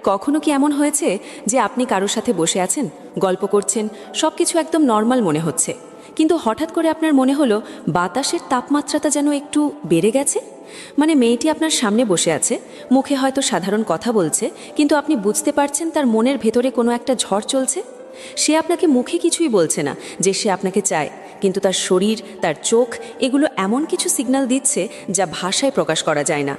কখনো কি এমন হয়েছে যে আপনি কারোর সাথে বসে আছেন, গল্প করছেন, সব কিছু একদম নর্মাল মনে হচ্ছে, কিন্তু হঠাৎ করে আপনার মনে হলো বাতাসের তাপমাত্রাটা যেন একটু বেড়ে গেছে? মানে মেয়েটি আপনার সামনে বসে আছে, মুখে হয়তো সাধারণ কথা বলছে, কিন্তু আপনি বুঝতে পারছেন তার মনের ভেতরে কোনো একটা ঝড় চলছে। সে আপনাকে মুখে কিছুই বলছে না যে সে আপনাকে চায়, কিন্তু তার শরীর, তার চোখ, এগুলো এমন কিছু সিগন্যাল দিচ্ছে যা ভাষায় প্রকাশ করা যায় না।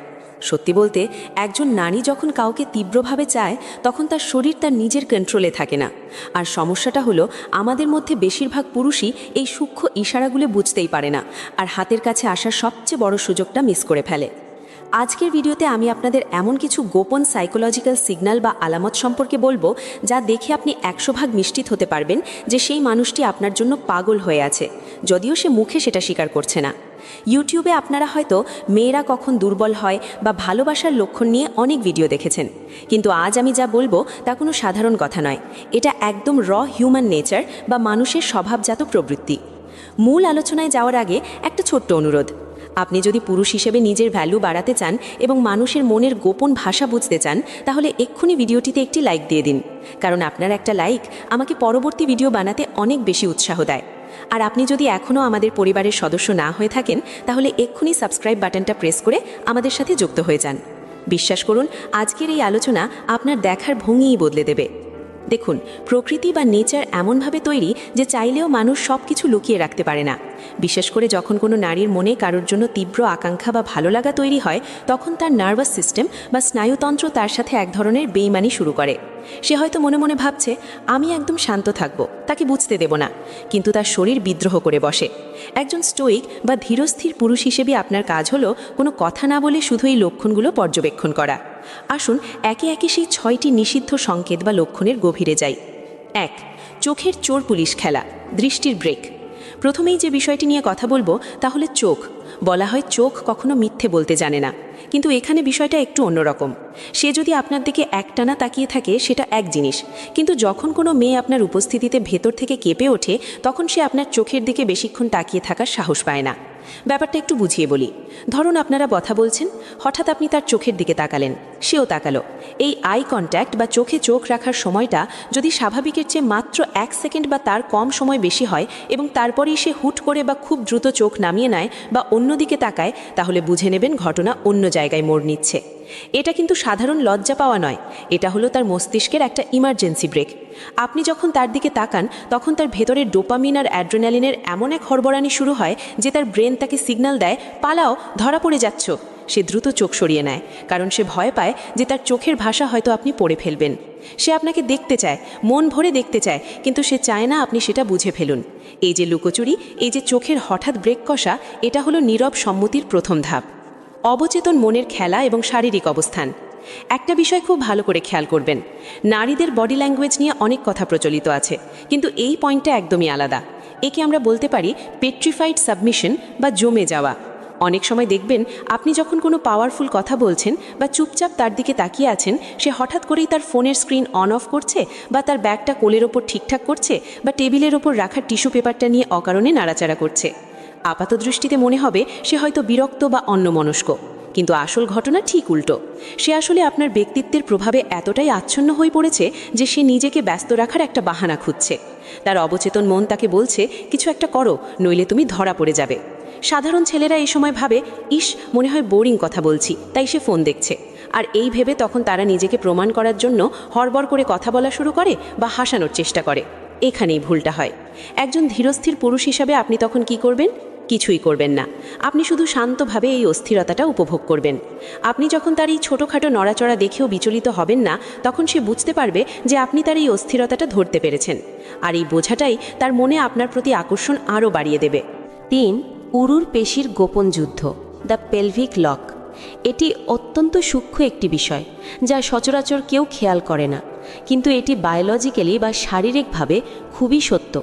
সত্যি বলতে, একজন নারী যখন কাউকে তীব্রভাবে চায় তখন তার শরীর তার নিজের কন্ট্রোলে থাকে না। আর সমস্যাটা হলো, আমাদের মধ্যে বেশিরভাগ পুরুষই এই সূক্ষ্ম ইশারাগুলো বুঝতেই পারে না, আর হাতের কাছে আসার সবচেয়ে বড় সুযোগটা মিস করে ফেলে। আজকের ভিডিওতে আমি আপনাদের এমন কিছু গোপন সাইকোলজিক্যাল সিগন্যাল বা আলামত সম্পর্কে বলবো, যা দেখে আপনি 100% নিশ্চিত হতে পারবেন যে সেই মানুষটি আপনার জন্য পাগল হয়ে আছে, যদিও সে মুখে সেটা স্বীকার করছে না। ইউটিউবে আপনারা হয়তো মেয়েরা কখন দুর্বল হয় বা ভালোবাসার লক্ষণ নিয়ে অনেক ভিডিও দেখেছেন, কিন্তু আজ আমি যা বলবো তা কোনো সাধারণ কথা নয়। এটা একদম হিউম্যান নেচার বা মানুষের স্বভাবজাত প্রবৃত্তি। মূল আলোচনায় যাওয়ার আগে একটা ছোট্ট অনুরোধ। আপনি যদি পুরুষ হিসেবে নিজের ভ্যালু বাড়াতে চান এবং মানুষের মনের গোপন ভাষা বুঝতে চান, তাহলে এক্ষুনি ভিডিওটিতে একটি লাইক দিয়ে দিন, কারণ আপনার একটা লাইক আমাকে পরবর্তী ভিডিও বানাতে অনেক বেশি উৎসাহ দেয়। আর আপনি যদি এখনও আমাদের পরিবারের সদস্য না হয়ে থাকেন, তাহলে এক্ষুনি সাবস্ক্রাইব বাটনটা প্রেস করে আমাদের সাথে যুক্ত হয়ে যান। বিশ্বাস করুন, আজকের এই আলোচনা আপনার দেখার ভঙ্গিই বদলে দেবে। দেখুন, প্রকৃতি বা নেচার এমনভাবে তৈরি যে চাইলেও মানুষ সব কিছু লুকিয়ে রাখতে পারে না। বিশেষ করে যখন কোনো নারীর মনে কারোর জন্য তীব্র আকাঙ্ক্ষা বা ভালো লাগা তৈরি হয়, তখন তার নার্ভাস সিস্টেম বা স্নায়ুতন্ত্র তার সাথে এক ধরনের বেইমানি শুরু করে। সে হয়তো মনে মনে ভাবছে, আমি একদম শান্ত থাকব, তাকে বুঝতে দেব না, কিন্তু তার শরীর বিদ্রোহ করে বসে। একজন স্টোইক বা ধীরস্থির পুরুষ হিসেবে আপনার কাজ হলো কোনো কথা না বলে শুধু এই লক্ষণগুলো পর্যবেক্ষণ করা। আসুন একে একে সেই 6টি নিষিদ্ধ সংকেত বা লক্ষণের গভীরে যাই। 1. চোখের চোর পুলিশ খেলা, দৃষ্টির ব্রেক। প্রথমেই যে বিষয়টি নিয়ে কথা বলবো তা হলো চোখ। বলা হয় চোখ কখনো মিথ্যে বলতে জানে না, কিন্তু এখানে বিষয়টা একটু অন্যরকম। সে যদি আপনার দিকে একটানা তাকিয়ে থাকে সেটা এক জিনিস, কিন্তু যখন কোনো মেয়ে আপনার উপস্থিতিতে ভেতর থেকে কেঁপে ওঠে, তখন সে আপনার চোখের দিকে বেশিক্ষণ তাকিয়ে থাকার সাহস পায় না। ব্যাপারটা একটু বুঝিয়ে বলি। ধরুন আপনারা কথা বলছেন, হঠাৎ আপনি তার চোখের দিকে তাকালেন, সেও তাকালো। এই আই কন্ট্যাক্ট বা চোখে চোখ রাখার সময়টা যদি স্বাভাবিকের চেয়ে মাত্র 1 সেকেন্ড বা তার কম সময় বেশি হয় এবং তারপরেই সে হুট করে বা খুব দ্রুত চোখ নামিয়ে নেয় বা অন্যদিকে তাকায়, তাহলে বুঝে নেবেন ঘটনা অন্য জায়গায় মোড় নিচ্ছে। এটা কিন্তু সাধারণ লজ্জা পাওয়া নয়, এটা হলো তার মস্তিষ্কের একটা ইমার্জেন্সি ব্রেক। আপনি যখন তার দিকে তাকান, তখন তার ভেতরের ডোপামিন আর অ্যাড্রেনালিনের এমন এক হড়বড়ানি শুরু হয় যে তার ব্রেন তাকে সিগন্যাল দেয়, পালাও, ধরা পড়ে যাচ্ছ। সে দ্রুত চোখ সরিয়ে নেয়, কারণ সে ভয় পায় যে তার চোখের ভাষা হয়তো আপনি পড়ে ফেলবেন। সে আপনাকে দেখতে চায়, মন ভরে দেখতে চায়, কিন্তু সে চায় না আপনি সেটা বুঝে ফেলুন। এই যে লুকোচুরি, এই যে চোখের হঠাৎ ব্রেক কষা, এটা হলো নীরব সম্মতির প্রথম ধাপ। অবচেতন মনের খেলা এবং শারীরিক অবস্থান। একটা বিষয় খুব ভালো করে খেয়াল করবেন, নারীদের বডি ল্যাঙ্গুয়েজ নিয়ে অনেক কথা প্রচলিত আছে, কিন্তু এই পয়েন্টটা একদমই আলাদা। একে আমরা বলতে পারি পেট্রিফাইড সাবমিশন বা জমে যাওয়া। অনেক সময় দেখবেন আপনি যখন কোনো পাওয়ারফুল কথা বলছেন বা চুপচাপ তার দিকে তাকিয়ে আছেন, সে হঠাৎ করেই তার ফোনের স্ক্রিন অন অফ করছে, বা তার ব্যাগটা কোলের ওপর ঠিকঠাক করছে, বা টেবিলের ওপর রাখা টিস্যু পেপারটা নিয়ে অকারণে নাড়াচাড়া করছে। আপাত দৃষ্টিতে মনে হবে সে হয়তো বিরক্ত বা অন্যমনস্ক, কিন্তু আসল ঘটনা ঠিক উল্টো। সে আসলে আপনার ব্যক্তিত্বের প্রভাবে এতটাই আচ্ছন্ন হয়ে পড়েছে যে সে নিজেকে ব্যস্ত রাখার একটা বাহানা খুঁজছে। তার অবচেতন মন তাকে বলছে, কিছু একটা করো, নইলে তুমি ধরা পড়ে যাবে। সাধারণ ছেলেরা এই সময় ভাবে, ইস, মনে হয় বোরিং কথা বলছি, তাই সে ফোন দেখছে। আর এই ভেবে তখন তারা নিজেকে প্রমাণ করার জন্য হড়বড় করে কথা বলা শুরু করে বা হাসানোর চেষ্টা করে। এখানেই ভুলটা হয়। একজন ধীরস্থির পুরুষ হিসাবে আপনি তখন কি করবেন? কিছুই করবেন না। আপনি শুধু শান্তভাবে এই অস্থিরতাটা উপভোগ করবেন। আপনি যখন তার এই ছোটোখাটো নড়াচড়া দেখেও বিচলিত হবেন না, তখন সে বুঝতে পারবে যে আপনি তার এই অস্থিরতাটা ধরতে পেরেছেন, আর এই বোঝাটাই তার মনে আপনার প্রতি আকর্ষণ আরও বাড়িয়ে দেবে। 3. উরুর পেশির গোপন যুদ্ধ, দ্য পেলভিক লক। এটি অত্যন্ত সূক্ষ্ম একটি বিষয় যা সচরাচর কেউ খেয়াল করে না, কিন্তু এটি বায়োলজিক্যালি বা শারীরিকভাবে খুবই সত্য।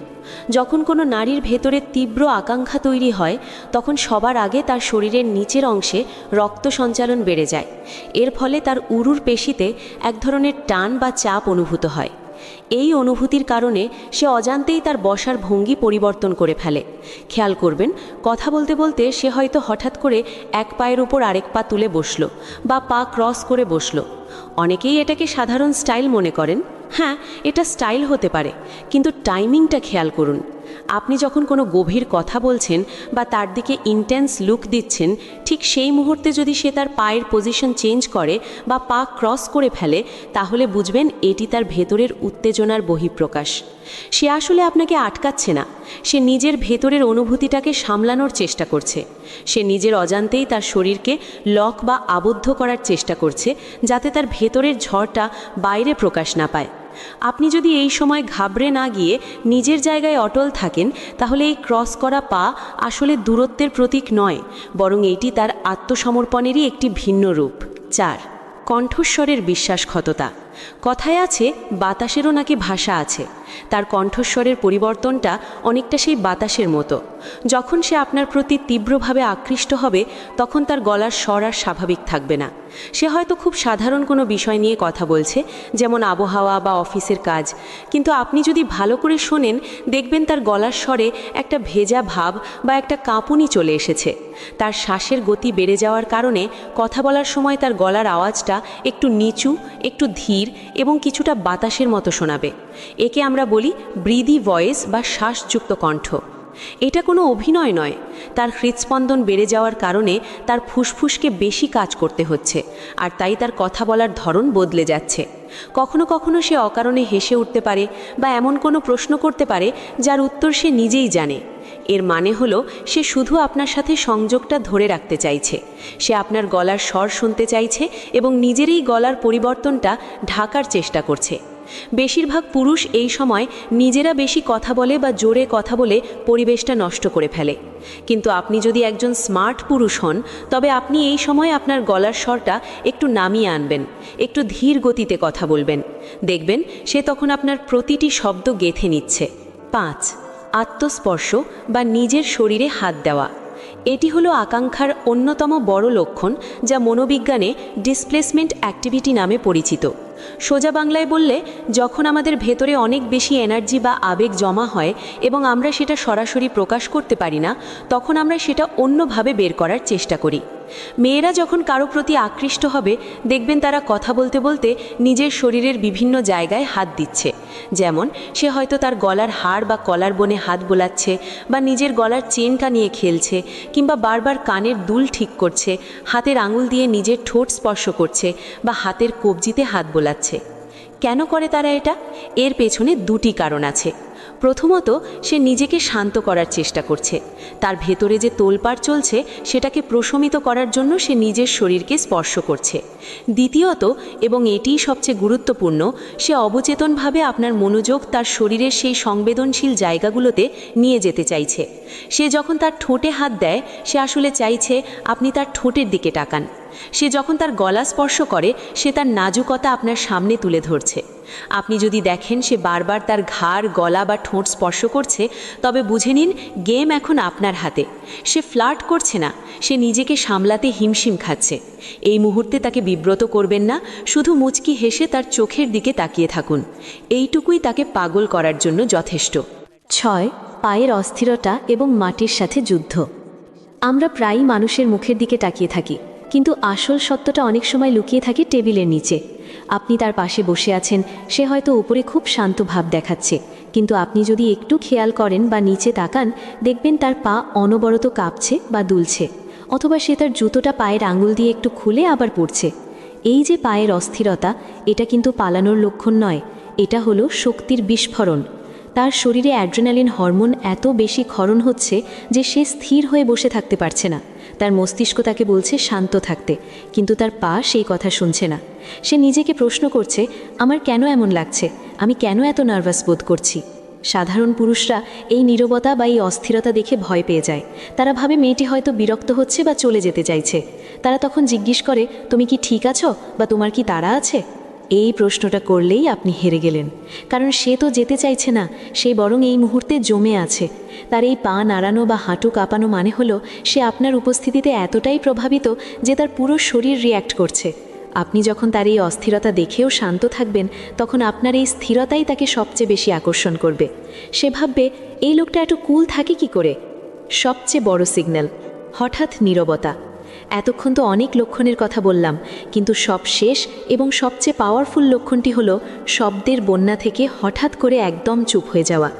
যখন কোনো নারীর ভেতরে তীব্র আকাঙ্ক্ষা তৈরি হয়, তখন সবার আগে তার শরীরের নিচের অংশে রক্ত সঞ্চালন বেড়ে যায়। এর ফলে তার উরুর পেশিতে এক ধরনের টান বা চাপ অনুভূত হয়। এই অনুভূতির কারণে সে অজান্তেই তার বসার ভঙ্গি পরিবর্তন করে ফেলে। খেয়াল করবেন, কথা বলতে বলতে সে হয়তো হঠাৎ করে এক পায়ের উপর আরেক পা তুলে বসলো বা পা ক্রস করে বসলো। অনেকেই এটাকে সাধারণ স্টাইল মনে করেন। হ্যাঁ, এটা স্টাইল হতে পারে, কিন্তু টাইমিংটা খেয়াল করুন। আপনি যখন কোনো গভীর কথা বলছেন বা তার দিকে ইন্টেন্স লুক দিচ্ছেন, ঠিক সেই মুহূর্তে যদি সে তার পায়ের পজিশন চেঞ্জ করে বা পা ক্রস করে ফেলে, তাহলে বুঝবেন এটি তার ভেতরের উত্তেজনার বহিঃপ্রকাশ। সে আসলে আপনাকে আটকাচ্ছে না, সে নিজের ভেতরের অনুভূতিটাকে সামলানোর চেষ্টা করছে। সে নিজের অজান্তেই তার শরীরকে লক বা আবদ্ধ করার চেষ্টা করছে, যাতে তার ভেতরের ঝড়টা বাইরে প্রকাশ না পায়। আপনি যদি এই সময় ঘাবড়ে না গিয়ে নিজের জায়গায় অটল থাকেন, তাহলে এই ক্রস করা পা আসলে দূরত্বের প্রতীক নয়, বরং এটি তার আত্মসমর্পণেরই একটি ভিন্ন রূপ। 4. কণ্ঠস্বরের বিশ্বাসঘাতকতা। কথায় আছে, বাতাসেরও নাকি ভাষা আছে। তার কণ্ঠস্বরের পরিবর্তনটা অনেকটা সেই বাতাসের মতো। যখন সে আপনার প্রতি তীব্রভাবে আকৃষ্ট হবে, তখন তার গলার স্বর আর স্বাভাবিক থাকবে না। সে হয়তো খুব সাধারণ কোনো বিষয় নিয়ে কথা বলছে, যেমন আবহাওয়া বা অফিসের কাজ, কিন্তু আপনি যদি ভালো করে শোনেন, দেখবেন তার গলার স্বরে একটা ভেজা ভাব বা একটা কাঁপুনি চলে এসেছে। তার শ্বাসের গতি বেড়ে যাওয়ার কারণে কথা বলার সময় তার গলার আওয়াজটা একটু নিচু, একটু ধীর এবং কিছুটা বাতাসের মতো শোনাবে। একে আমরা বলি ব্রিদি ভয়েস বা শ্বাসযুক্ত কণ্ঠ। এটা কোনো অভিনয় নয়, তার হৃদস্পন্দন বেড়ে যাওয়ার কারণে তার ফুসফুসকে বেশি কাজ করতে হচ্ছে, আর তাই তার কথা বলার ধরন বদলে যাচ্ছে। কখনো কখনো সে অকারণে হেসে উঠতে পারে বা এমন কোনো প্রশ্ন করতে পারে যার উত্তর সে নিজেই জানে। এর মানে হলো, সে শুধু আপনার সাথে সংযোগটা ধরে রাখতে চাইছে। সে আপনার গলার স্বর শুনতে চাইছে এবং নিজেরই গলার পরিবর্তনটা ঢাকার চেষ্টা করছে। বেশিরভাগ পুরুষ এই সময় নিজেরা বেশি কথা বলে বা জোরে কথা বলে পরিবেশটা নষ্ট করে ফেলে। কিন্তু আপনি যদি একজন স্মার্ট পুরুষ হন, তবে আপনি এই সময় আপনার গলার স্বরটা একটু নামিয়ে আনবেন, একটু ধীর গতিতে কথা বলবেন। দেখবেন সে তখন আপনার প্রতিটি শব্দ গেঁথে নিচ্ছে। 5. আত্মস্পর্শ বা নিজের শরীরে হাত দেওয়া। এটি হলো আকাঙ্ক্ষার অন্যতম বড় লক্ষণ, যা মনোবিজ্ঞানে ডিসপ্লেসমেন্ট অ্যাক্টিভিটি নামে পরিচিত। সোজা বাংলায় বললে, যখন আমাদের ভেতরে অনেক বেশি এনার্জি বা আবেগ জমা হয় এবং আমরা সেটা সরাসরি প্রকাশ করতে পারি না, তখন আমরা সেটা অন্যভাবে বের করার চেষ্টা করি। মেয়েরা যখন কারো প্রতি আকৃষ্ট হবে, দেখবেন তারা কথা বলতে বলতে নিজের শরীরের বিভিন্ন জায়গায় হাত দিচ্ছে। যেমন সে হয়তো তার গলার হাড় বা কলার বনে হাত বোলাচ্ছে, বা নিজের গলার চেনটা নিয়ে খেলছে, কিংবা বারবার কানের দুল ঠিক করছে, হাতের আঙুল দিয়ে নিজের ঠোঁট স্পর্শ করছে, বা হাতের কবজিতে হাত বোলাচ্ছে। কেন করে তারা এটা? এর পেছনে দুটি কারণ আছে। প্রথমত, সে নিজেকে শান্ত করার চেষ্টা করছে। তার ভেতরে যে তোলপাড় চলছে, সেটাকে প্রশমিত করার জন্য সে নিজের শরীরকে স্পর্শ করছে। দ্বিতীয়ত, এবং এটিই সবচেয়ে গুরুত্বপূর্ণ, সে অবচেতনভাবে আপনার মনোযোগ তার শরীরের সেই সংবেদনশীল জায়গাগুলোতে নিয়ে যেতে চাইছে। সে যখন তার ঠোঁটে হাত দেয়, সে আসলে চাইছে আপনি তার ঠোঁটের দিকে তাকান। সে যখন তার গলা স্পর্শ করে, সে তার নাজুকতা আপনার সামনে তুলে ধরছে। আপনি যদি দেখেন সে বারবার তার ঘাড়, গলা বা ঠোঁট স্পর্শ করছে, তবে বুঝে নিন গেম এখন আপনার হাতে। সে ফ্লার্ট করছে না, সে নিজেকে সামলাতে হিমশিম খাচ্ছে। এই মুহূর্তে তাকে বিব্রত করবেন না, শুধু মুচকি হেসে তার চোখের দিকে তাকিয়ে থাকুন। এইটুকুই তাকে পাগল করার জন্য যথেষ্ট। 6. পায়ের অস্থিরতা এবং মাটির সাথে যুদ্ধ। আমরা প্রায়ই মানুষের মুখের দিকে তাকিয়ে থাকি, কিন্তু আসল সত্যটা অনেক সময় লুকিয়ে থাকে টেবিলের নিচে। আপনি তার পাশে বসে আছেন, সে হয়তো উপরে খুব শান্ত ভাব দেখাচ্ছে, কিন্তু আপনি যদি একটু খেয়াল করেন বা নিচে তাকান, দেখবেন তার পা অনবরত কাঁপছে বা দুলছে, অথবা সে তার জুতোটা পায়ের আঙুল দিয়ে একটু খুলে আবার পড়ছে। এই যে পায়ের অস্থিরতা, এটা কিন্তু পালানোর লক্ষণ নয়, এটা হলো শক্তির বিস্ফোরণ। তার শরীরে অ্যাড্রেনালিন হরমোন এত বেশি ক্ষরণ হচ্ছে যে সে স্থির হয়ে বসে থাকতে পারছে না। তার মস্তিষ্ক তাকে বলছে শান্ত থাকতে, কিন্তু তার পা সেই কথা শুনছে না। সে নিজেকে প্রশ্ন করছে, আমার কেন এমন লাগছে, আমি কেন এত নার্ভাস বোধ করছি। সাধারণ পুরুষরা এই নীরবতা বা এই অস্থিরতা দেখে ভয় পেয়ে যায়। তারা ভাবে মেয়েটি হয়তো বিরক্ত হচ্ছে বা চলে যেতে চাইছে। তারা তখন জিজ্ঞেস করে, তুমি কি ঠিক আছো, বা তোমার কি তাড়া আছে? এই প্রশ্নটা করলেই আপনি হেরে গেলেন, কারণ সে তো যেতে চাইছে না, সে বরং এই মুহূর্তে জমে আছে। তার এই পা নাড়ানো বা হাঁটু কাঁপানো মানে হলো সে আপনার উপস্থিতিতে এতটাই প্রভাবিত যে তার পুরো শরীর রিয়্যাক্ট করছে। আপনি যখন তার এই অস্থিরতা দেখেও শান্ত থাকবেন, তখন আপনার এই স্থিরতাই তাকে সবচেয়ে বেশি আকর্ষণ করবে। সে ভাববে, এই লোকটা এত কুল থাকে কি করে। সবচেয়ে বড় সিগন্যাল, হঠাৎ নীরবতা। এতক্ষণ তো অনেক লক্ষণের কথা বললাম, কিন্তু সব শেষ এবং সবচেয়ে পাওয়ারফুল লক্ষণটি হলো শব্দের বন্যা থেকে হঠাৎ করে একদম চুপ হয়ে যাওয়া।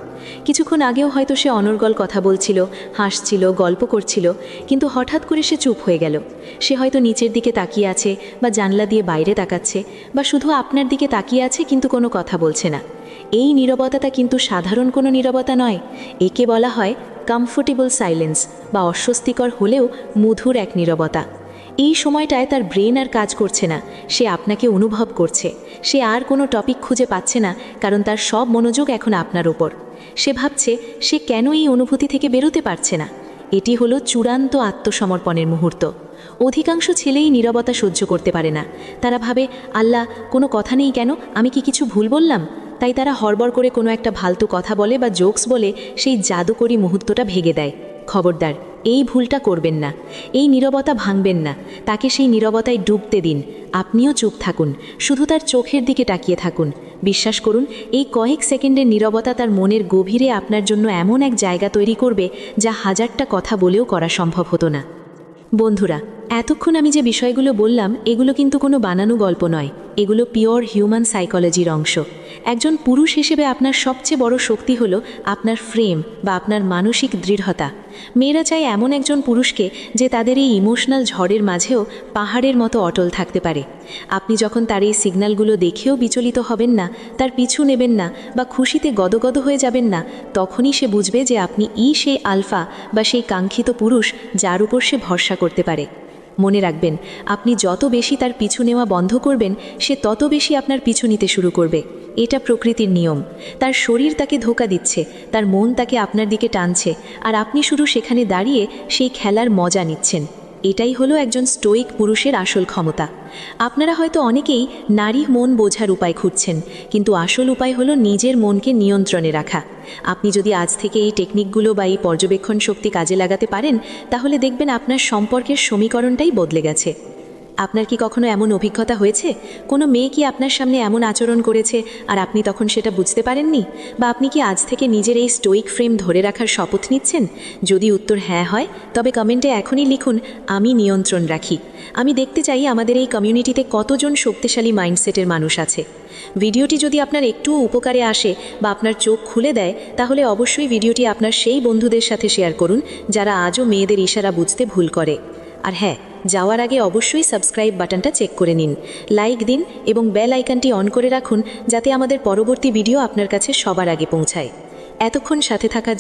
কিছুক্ষণ আগেও হয়তো সে অনর্গল কথা বলছিল, হাসছিল, গল্প করছিল, কিন্তু হঠাৎ করে সে চুপ হয়ে গেল। সে হয়তো নিচের দিকে তাকিয়ে আছে, বা জানলা দিয়ে বাইরে তাকাচ্ছে, বা শুধু আপনার দিকে তাকিয়ে আছে কিন্তু কোনো কথা বলছে না। এই নীরবতাটা কিন্তু সাধারণ কোনো নীরবতা নয়। একে বলা হয় কমফোর্টেবল সাইলেন্স, বা অস্বস্তিকর হলেও মধুর এক নীরবতা। এই সময়টায় তার ব্রেন আর কাজ করছে না, সে আপনাকে অনুভব করছে। সে আর কোনো টপিক খুঁজে পাচ্ছে না, কারণ তার সব মনোযোগ এখন আপনার ওপর। সে ভাবছে সে কেন এই অনুভূতি থেকে বেরোতে পারছে না। এটি হলো চূড়ান্ত আত্মসমর্পণের মুহূর্ত। অধিকাংশ ছেলেই নীরবতা সহ্য করতে পারে না। তারা ভাবে, আল্লাহ, কোনো কথা নেই কেন, আমি কি কিছু ভুল বললাম? তাই তারা হড়বড় করে কোনো একটা ফালতু কথা বলে বা জোকস বলে সেই জাদুকরী মুহূর্তটা ভেঙে দেয়। খবরদার, এই ভুলটা করবেন না। এই নীরবতা ভাঙবেন না, তাকে সেই নীরবতায় ডুবতে দিন। আপনিও চুপ থাকুন, শুধু তার চোখের দিকে তাকিয়ে থাকুন। বিশ্বাস করুন, এই কয়েক সেকেন্ডের নীরবতা তার মনের গভীরে আপনার জন্য এমন এক জায়গা তৈরি করবে যা হাজারটা কথা বলেও করা সম্ভব হতো না। বন্ধুরা, এতক্ষণ আমি যে বিষয়গুলো বললাম, এগুলো কিন্তু কোনো বানানো গল্প নয়। এগুলো পিওর হিউম্যান সাইকোলজির অংশ। একজন পুরুষ হিসেবে আপনার সবচেয়ে বড় শক্তি হলো আপনার ফ্রেম বা আপনার মানসিক দৃঢ়তা। মেয়েরা চায় এমন একজন পুরুষকে যে তাদের এই ইমোশনাল ঝড়ের মাঝেও পাহাড়ের মতো অটল থাকতে পারে। আপনি যখন তার এই সিগন্যালগুলো দেখেও বিচলিত হবেন না, তার পিছু নেবেন না, বা খুশিতে গদগদ হয়ে যাবেন না, তখনই সে বুঝবে যে আপনি সেই আলফা বা সেই কাঙ্ক্ষিত পুরুষ যার উপর সে ভরসা করতে পারে। মনে রাখবেন, আপনি যত বেশি তার পিছু নেওয়া বন্ধ করবেন, সে তত বেশি আপনার পিছু নিতে শুরু করবে। এটা প্রকৃতির নিয়ম। তার শরীর তাকে ধোঁকা দিচ্ছে, তার মন তাকে আপনার দিকে টানছে, আর আপনি শুধু সেখানে দাঁড়িয়ে সেই খেলার মজা নিচ্ছেন। এটাই হলো একজন স্টোইক পুরুষের আসল ক্ষমতা। আপনারা হয়তো অনেকেই নারী মন বোঝার উপায় খুঁজছেন, কিন্তু আসল উপায় হলো নিজের মনকে নিয়ন্ত্রণে রাখা। আপনি যদি আজ থেকে এই টেকনিকগুলো বা এই পর্যবেক্ষণ শক্তি কাজে লাগাতে পারেন, তাহলে দেখবেন আপনার সম্পর্কের সমীকরণটাই বদলে গেছে। আপনার কি কখনো এমন অভিজ্ঞতা হয়েছে, কোনো মেয়ে কি আপনার সামনে এমন আচরণ করেছে আর আপনি তখন সেটা বুঝতে পারেননি? বা আপনি কি আজ থেকে নিজের এই স্টোইক ফ্রেম ধরে রাখার শপথ নিচ্ছেন? যদি উত্তর হ্যাঁ হয়, তবে কমেন্টে এখনই লিখুন, আমি নিয়ন্ত্রণ রাখি। আমি দেখতে চাই আমাদের এই কমিউনিটিতে কতজন শক্তিশালী মাইন্ডসেটের মানুষ আছে। ভিডিওটি যদি আপনার একটুও উপকারে আসে বা আপনার চোখ খুলে দেয়, তাহলে অবশ্যই ভিডিওটি আপনার সেই বন্ধুদের সাথে শেয়ার করুন যারা আজও মেয়েদের ইশারা বুঝতে ভুল করে। আর হ্যাঁ, যাওয়ার আগে অবশ্যই সাবস্ক্রাইব বাটনটা চেক করে নিন, লাইক দিন এবং বেল আইকনটি অন করে রাখুন, যাতে আমাদের পরবর্তী ভিডিও আপনার কাছে সবার আগে পৌঁছায়। এতক্ষণ সাথে থাকার